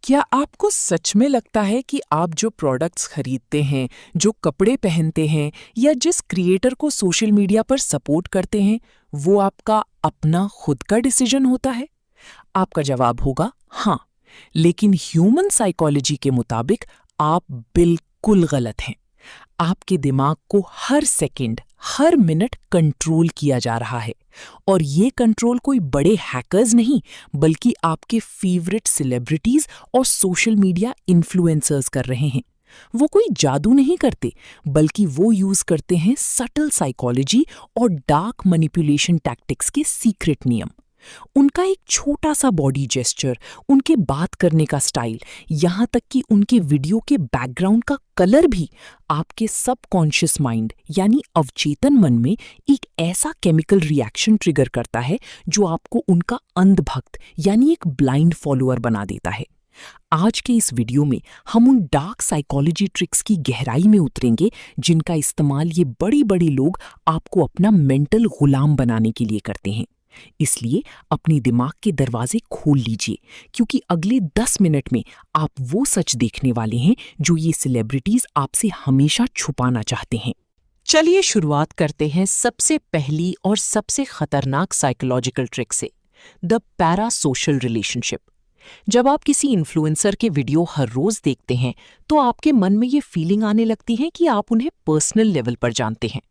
क्या आपको सच में लगता है कि आप जो प्रोडक्ट्स खरीदते हैं, जो कपड़े पहनते हैं या जिस क्रिएटर को सोशल मीडिया पर सपोर्ट करते हैं, वो आपका अपना खुद का डिसीजन होता है? आपका जवाब होगा हाँ, लेकिन ह्यूमन साइकोलॉजी के मुताबिक आप बिल्कुल गलत हैं। आपके दिमाग को हर सेकंड, हर मिनट कंट्रोल किया जा रहा है और ये कंट्रोल कोई बड़े हैकर्स नहीं, बल्कि आपके फेवरेट सेलिब्रिटीज और सोशल मीडिया इन्फ्लुएंसर्स कर रहे हैं। वो कोई जादू नहीं करते, बल्कि वो यूज करते हैं सटल साइकोलॉजी और डार्क मैनिपुलेशन टैक्टिक्स के सीक्रेट नियम। उनका एक छोटा सा बॉडी जेस्चर, उनके बात करने का स्टाइल, यहाँ तक कि उनके वीडियो के बैकग्राउंड का कलर भी आपके सबकॉन्शियस माइंड यानी अवचेतन मन में एक ऐसा केमिकल रिएक्शन ट्रिगर करता है जो आपको उनका अंधभक्त यानी एक ब्लाइंड फॉलोअर बना देता है। आज के इस वीडियो में हम उन डार्क साइकोलॉजी ट्रिक्स की गहराई में उतरेंगे जिनका इस्तेमाल ये बड़ी लोग आपको अपना मेंटल गुलाम बनाने के लिए करते हैं। इसलिए अपने दिमाग के दरवाजे खोल लीजिए, क्योंकि अगले 10 मिनट में आप वो सच देखने वाले हैं जो ये सेलिब्रिटीज आपसे हमेशा छुपाना चाहते हैं। चलिए शुरुआत करते हैं सबसे पहली और सबसे खतरनाक साइकोलॉजिकल ट्रिक से, द पैरा सोशल रिलेशनशिप। जब आप किसी इन्फ्लुएंसर के वीडियो हर रोज देखते हैं तो आपके मन में ये फीलिंग आने लगती है कि आप उन्हें पर्सनल लेवल पर जानते हैं।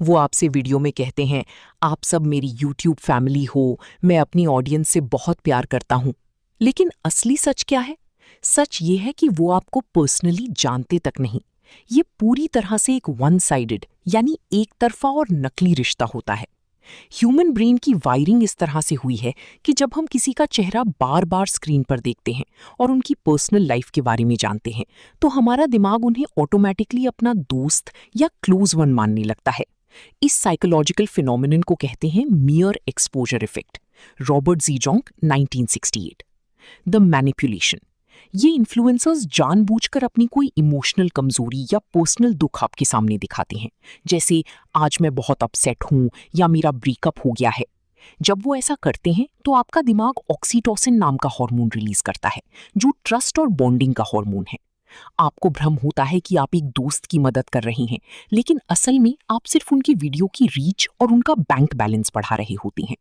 वो आपसे वीडियो में कहते हैं, आप सब मेरी यूट्यूब फैमिली हो, मैं अपनी ऑडियंस से बहुत प्यार करता हूं। लेकिन असली सच क्या है? सच ये है कि वो आपको पर्सनली जानते तक नहीं। ये पूरी तरह से एक वन साइडेड यानी एक तरफा और नकली रिश्ता होता है। ह्यूमन ब्रेन की वायरिंग इस तरह से हुई है कि जब हम किसी का चेहरा बार बार स्क्रीन पर देखते हैं और उनकी पर्सनल लाइफ के बारे में जानते हैं, तो हमारा दिमाग उन्हें ऑटोमेटिकली अपना दोस्त या क्लोज वन मानने लगता है। इस साइकोलॉजिकल फिनोमिनन को कहते हैं mere exposure effect. Robert Zajonc 1968। The manipulation. ये इन्फ्लुएंसर्स जानबूझकर अपनी कोई इमोशनल कमजोरी या पर्सनल दुख आपके सामने दिखाते हैं, जैसे आज मैं बहुत अपसेट हूं या मेरा ब्रेकअप हो गया है। जब वो ऐसा करते हैं तो आपका दिमाग ऑक्सीटोसिन नाम का हार्मोन रिलीज करता है, जो ट्रस्ट और बॉन्डिंग का हार्मोन है। आपको भ्रम होता है कि आप एक दोस्त की मदद कर रही हैं, लेकिन असल में आप सिर्फ उनकी वीडियो की रीच और उनका बैंक बैलेंस बढ़ा रहे होती हैं।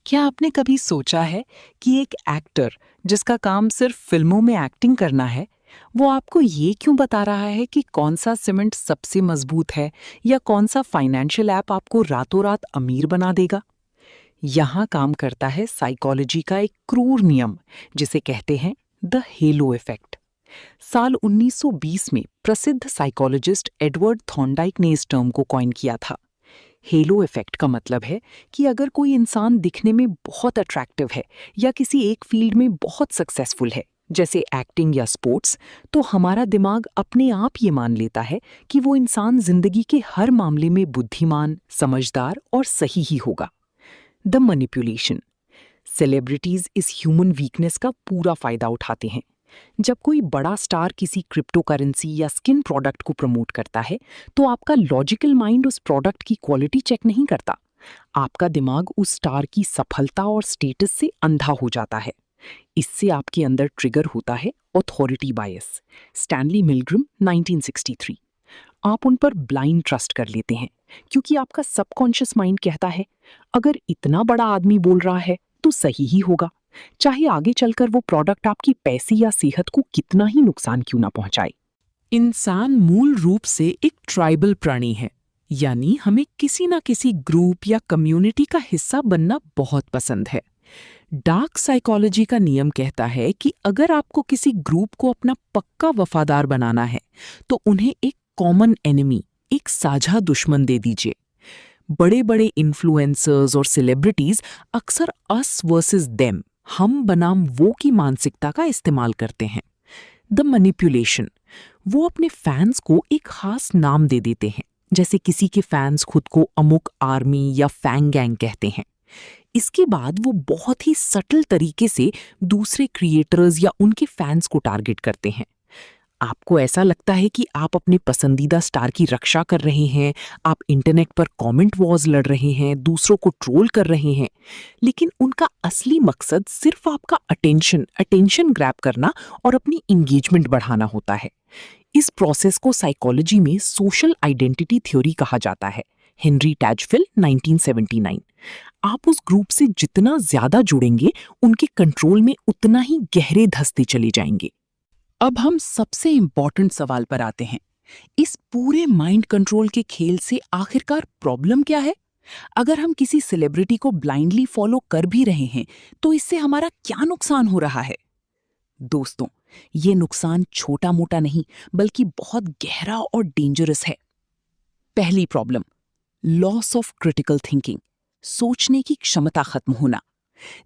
क्या आपने कभी सोचा है कि एक एक्टर जिसका काम सिर्फ फिल्मों में एक्टिंग करना है, वो आपको ये क्यों बता रहा है कि कौन सा सीमेंट सबसे मजबूत है या कौन सा फाइनेंशियल ऐप आपको रातों रात अमीर बना देगा? यहाँ काम करता है साइकोलॉजी का एक क्रूर नियम, जिसे कहते हैं द हेलो इफेक्ट। साल 1920 में प्रसिद्ध साइकोलॉजिस्ट एडवर्ड थॉर्नडाइक ने इस टर्म को कॉइन किया था। हेलो इफेक्ट का मतलब है कि अगर कोई इंसान दिखने में बहुत अट्रैक्टिव है या किसी एक फील्ड में बहुत सक्सेसफुल है, जैसे एक्टिंग या स्पोर्ट्स, तो हमारा दिमाग अपने आप ये मान लेता है कि वो इंसान जिंदगी के हर मामले में बुद्धिमान, समझदार और सही ही होगा। The manipulation. सेलिब्रिटीज इस ह्यूमन वीकनेस का पूरा फायदा उठाते हैं। जब कोई बड़ा स्टार किसी क्रिप्टो करेंसी या स्किन प्रोडक्ट को प्रमोट करता है, तो आपका लॉजिकल माइंड उस प्रोडक्ट की क्वालिटी चेक नहीं करता। आपका दिमाग उस स्टार की सफलता और स्टेटस से अंधा हो जाता है। इससे आपके अंदर ट्रिगर होता है अथॉरिटी बायस। स्टैनली मिलग्रम 1963। आप उन पर ब्लाइंड ट्रस्ट कर लेते हैं, क्योंकि आपका सबकॉन्शियस माइंड कहता है, अगर इतना बड़ा आदमी बोल रहा है तो सही ही होगा, चाहे आगे चलकर वो प्रोडक्ट आपकी पैसे या सेहत को कितना ही नुकसान क्यों ना पहुंचाए। इंसान मूल रूप से एक ट्राइबल प्राणी है, यानी हमें किसी ना किसी ग्रुप या कम्युनिटी का हिस्सा बनना बहुत पसंद है। डार्क साइकोलॉजी का नियम कहता है कि अगर आपको किसी ग्रुप को अपना पक्का वफादार बनाना है, तो उन्हें एक कॉमन एनिमी, एक साझा दुश्मन दे दीजिए। बड़े इन्फ्लुएंसर्स और सेलिब्रिटीज अक्सर अस वर्सेस देम, हम बनाम वो की मानसिकता का इस्तेमाल करते हैं। The manipulation. वो अपने फैंस को एक खास नाम दे देते हैं, जैसे किसी के फैंस खुद को अमुक आर्मी या फैंग गैंग कहते हैं। इसके बाद वो बहुत ही सटल तरीके से दूसरे क्रिएटर्स या उनके फैंस को टारगेट करते हैं। आपको ऐसा लगता है कि आप अपने पसंदीदा स्टार की रक्षा कर रहे हैं, आप इंटरनेट पर कमेंट वॉर्स लड़ रहे हैं, दूसरों को ट्रोल कर रहे हैं, लेकिन उनका असली मकसद सिर्फ आपका अटेंशन ग्रैब करना और अपनी इंगेजमेंट बढ़ाना होता है। इस प्रोसेस को साइकोलॉजी में सोशल आइडेंटिटी थ्योरी कहा जाता है। हेनरी टैजफिल 1979। आप उस ग्रुप से जितना ज्यादा जुड़ेंगे, उनके कंट्रोल में उतना ही गहरे धंसते चले जाएंगे। अब हम सबसे इंपॉर्टेंट सवाल पर आते हैं। इस पूरे माइंड कंट्रोल के खेल से आखिरकार प्रॉब्लम क्या है? अगर हम किसी सेलिब्रिटी को ब्लाइंडली फॉलो कर भी रहे हैं, तो इससे हमारा क्या नुकसान हो रहा है? दोस्तों, ये नुकसान छोटा मोटा नहीं, बल्कि बहुत गहरा और डेंजरस है। पहली problem, loss of critical thinking, सोचने की क्षमता खत्म होना।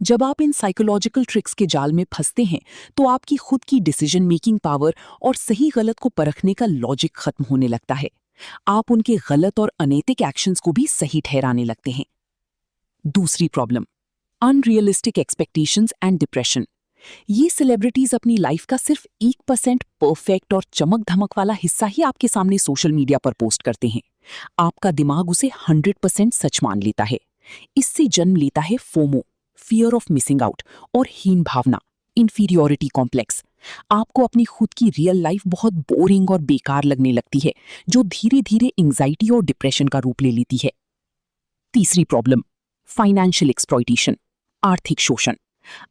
जब आप इन साइकोलॉजिकल ट्रिक्स के जाल में फंसते हैं, तो आपकी खुद की डिसीजन मेकिंग पावर और सही गलत को परखने का लॉजिक खत्म होने लगता है। आप उनके गलत और अनैतिक एक्शंस को भी सही ठहराने लगते हैं। दूसरी problem, unrealistic expectations and depression. ये सेलिब्रिटीज अपनी लाइफ का सिर्फ 1% परफेक्ट और चमक धमक वाला हिस्सा ही आपके सामने सोशल मीडिया पर पोस्ट करते हैं। आपका दिमाग उसे 100% सच मान लेता है। इससे जन्म लेता है FOMO, fear of missing out, और हीन भावना, इंफीरियोरिटी कॉम्प्लेक्स। आपको अपनी खुद की रियल लाइफ बहुत बोरिंग और बेकार लगने लगती है, जो धीरे धीरे एंजाइटी और डिप्रेशन का रूप ले लेती है। तीसरी प्रॉब्लम, फाइनेंशियल एक्सप्लॉयटेशन, आर्थिक शोषण।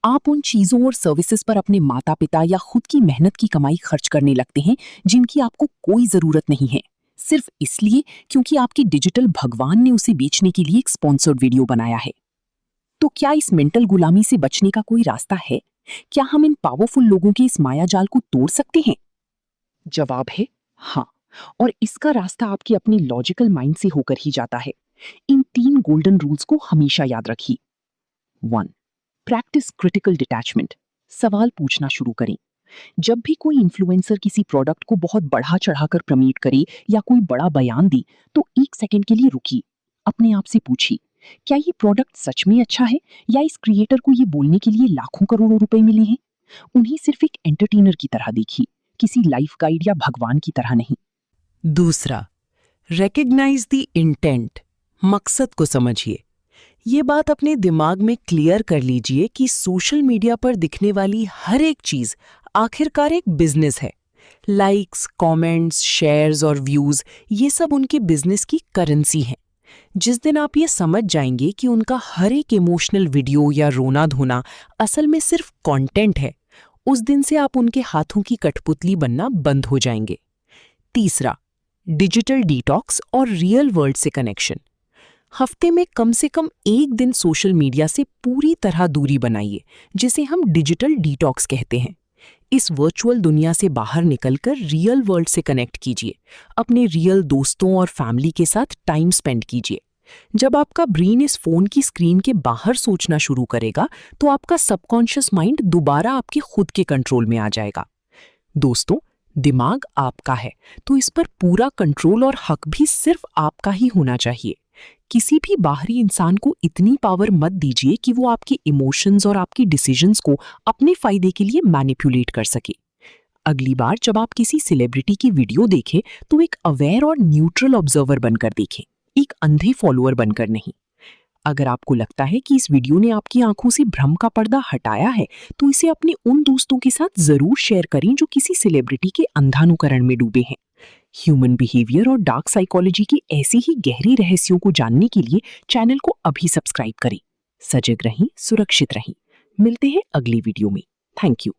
आप उन चीजों और सर्विसेज पर अपने माता पिता या खुद की मेहनत की कमाई खर्च करने लगते हैं जिनकी आपको कोई जरूरत नहीं है, सिर्फ इसलिए क्योंकि आपके डिजिटल भगवान ने उसे बेचने के लिए एक स्पॉन्सर्ड वीडियो बनाया है। तो क्या इस मेंटल गुलामी से बचने का कोई रास्ता है? क्या हम इन पावरफुल लोगों के इस माया जाल को तोड़ सकते हैं? जवाब है हाँ, और इसका रास्ता आपकी अपनी लॉजिकल माइंड से होकर ही जाता है। इन 3 गोल्डन रूल्स को हमेशा याद रखिए। 1. Practice critical detachment. सवाल पूछना शुरू करें। जब भी कोई इन्फ्लुएंसर किसी प्रोडक्ट को बहुत बढ़ा चढ़ाकर प्रमोट करे या कोई बड़ा बयान दे, तो 1 सेकंड के लिए रुकिए। अपने आप से पूछिए, क्या ये प्रोडक्ट सच में अच्छा है, या इस क्रिएटर को ये बोलने के लिए लाखों करोड़ों रुपए मिले हैं? उन्हें सिर्फ एक एंटरटेनर की तरह देखिए, किसी लाइफ गाइड या भगवान की तरह नहीं। दूसरा, रिकॉग्नाइज द इंटेंट, मकसद को समझिए। ये बात अपने दिमाग में क्लियर कर लीजिए कि सोशल मीडिया पर दिखने वाली हर एक चीज आखिरकार एक बिजनेस है। लाइक्स, कमेंट्स, शेयर्स और व्यूज, ये सब उनके बिजनेस की करेंसी है। जिस दिन आप ये समझ जाएंगे कि उनका हर एक इमोशनल वीडियो या रोना धोना असल में सिर्फ कंटेंट है, उस दिन से आप उनके हाथों की कठपुतली बनना बंद हो जाएंगे। तीसरा, डिजिटल डिटॉक्स और रियल वर्ल्ड से कनेक्शन। हफ्ते में कम से कम 1 दिन सोशल मीडिया से पूरी तरह दूरी बनाइए, जिसे हम डिजिटल डिटॉक्स कहते हैं। इस वर्चुअल दुनिया से बाहर निकलकर रियल वर्ल्ड से कनेक्ट कीजिए। अपने रियल दोस्तों और फैमिली के साथ टाइम स्पेंड कीजिए। जब आपका ब्रेन इस फोन की स्क्रीन के बाहर सोचना शुरू करेगा, तो आपका सबकॉन्शियस माइंड दोबारा आपके खुद के कंट्रोल में आ जाएगा। दोस्तों, दिमाग आपका है, तो इस पर पूरा कंट्रोल और हक भी सिर्फ आपका ही होना चाहिए। किसी भी बाहरी इंसान को इतनी पावर मत दीजिए कि वो आपके इमोशंस और आपकी डिसीजंस को अपने फायदे के लिए मैनिपुलेट कर सके। अगली बार जब आप किसी सेलिब्रिटी की वीडियो देखें, तो एक अवेयर और न्यूट्रल ऑब्जर्वर बनकर देखें, एक अंधे फॉलोअर बनकर नहीं। अगर आपको लगता है कि इस वीडियो ने आपकी आंखों से भ्रम का पर्दा हटाया है, तो इसे अपने उन दोस्तों के साथ जरूर शेयर करें जो किसी सेलिब्रिटी के अंधानुकरण में डूबे हैं। ह्यूमन बिहेवियर और डार्क साइकोलॉजी की ऐसी ही गहरी रहस्यों को जानने के लिए चैनल को अभी सब्सक्राइब करें। सजग रहें, सुरक्षित रहें। मिलते हैं अगली वीडियो में। Thank you.